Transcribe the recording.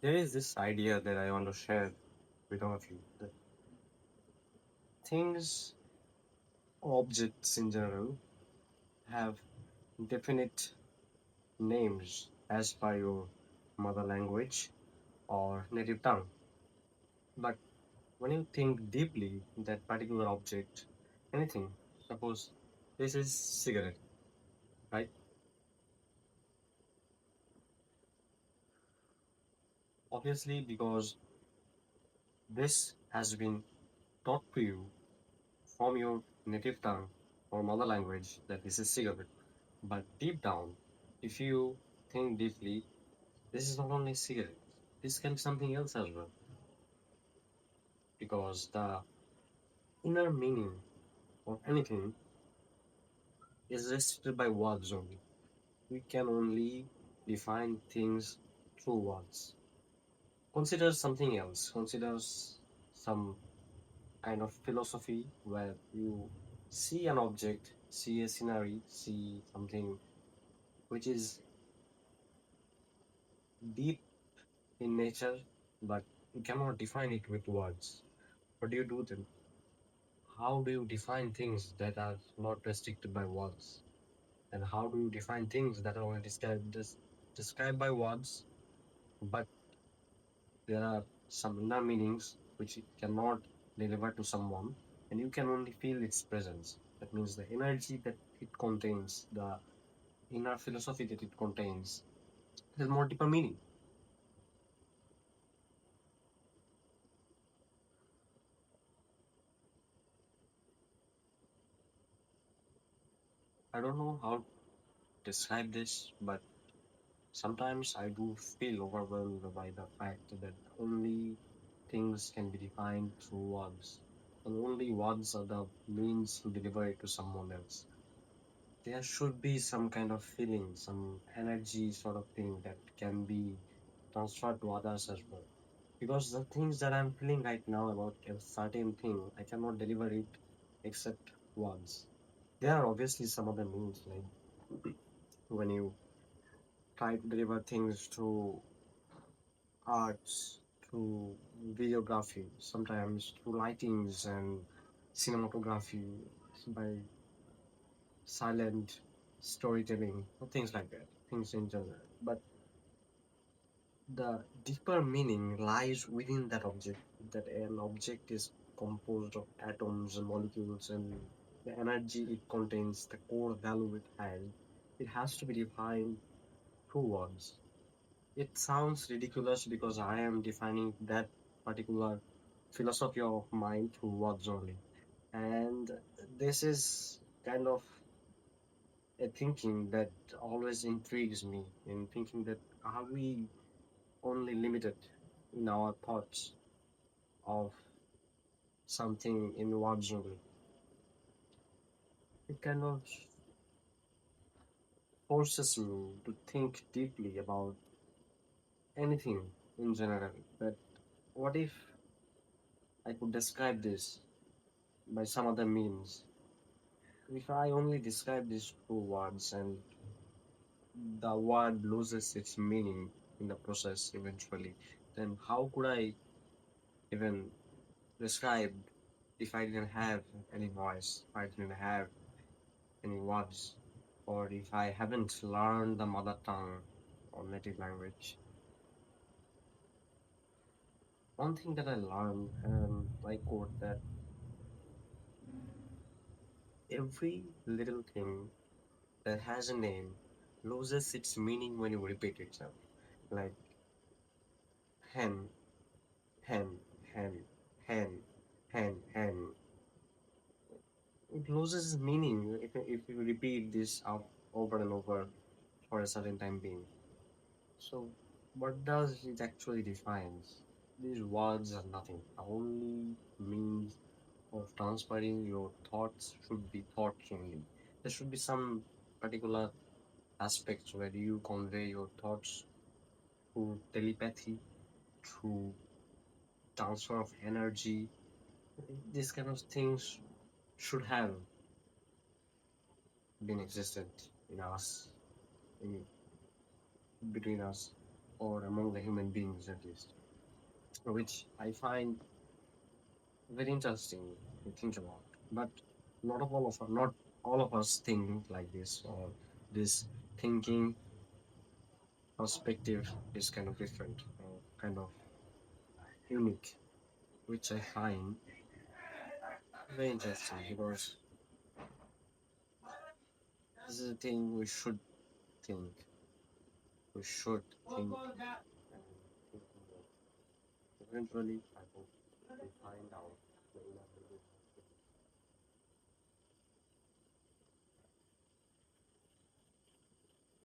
There is this idea that I want to share with all of you that things, objects in general, have definite names as per your mother language or native tongue. But when you think deeply, that particular object, anything, suppose this is cigarette, right? Obviously, because this has been taught to you from your native tongue or mother language that this is cigarette. But deep down, if you think deeply, this is not only cigarette. This can be something else as well. Because the inner meaning of anything is restricted by words only. We can only define things through words. Consider something else. Consider some kind of philosophy where you see an object, see a scenery, see something which is deep in nature, but you cannot define it with words. What do you do then? How do you define things that are not restricted by words? And how do you define things that are only described by words, but there are some inner meanings which it cannot deliver to someone, and you can only feel its presence. That means the energy that it contains, the inner philosophy that it contains, has more deeper meaning. I don't know how to describe this, but sometimes I do feel overwhelmed by the fact that only things can be defined through words, and only words are the means to deliver it to someone else. There should be some kind of feeling, some energy sort of thing that can be transferred to others as well. Because the things that I'm feeling right now about a certain thing, I cannot deliver it except words. There are obviously some other means, like when you try to deliver things through arts, through videography, sometimes through lightings and cinematography, by silent storytelling, or things like that, things in general. But the deeper meaning lies within that object, that an object is composed of atoms and molecules, and the energy it contains, the core value it has to be defined through words. It sounds ridiculous because I am defining that particular philosophy of mine through words only. And this is kind of a thinking that always intrigues me, in thinking that are we only limited in our thoughts of something in words only? It kind of forces me to think deeply about anything in general. But what if I could describe this by some other means? If I only describe these two words and the word loses its meaning in the process eventually, then how could I even describe if I didn't have any voice, if I didn't have any words, or if I haven't learned the mother tongue or native language? One thing that I learned, and I quote that every little thing that has a name loses its meaning when you repeat itself. Like hen, hen, hen, hen, hen, hen. It loses meaning if you repeat this out over and over for a certain time being. So, what does it actually defines? These words are nothing. The only means of transferring your thoughts should be thoughts only. There should be some particular aspects where you convey your thoughts through telepathy, through transfer of energy. These kind of things should have been existent in us, in between us. or among the human beings at least, which I find very interesting to think about. But not all of us think like this, or this thinking perspective is kind of different, kind of unique, which I find very interesting because this is a thing we should think. We should think and think more. Eventually, I hope we find out the inner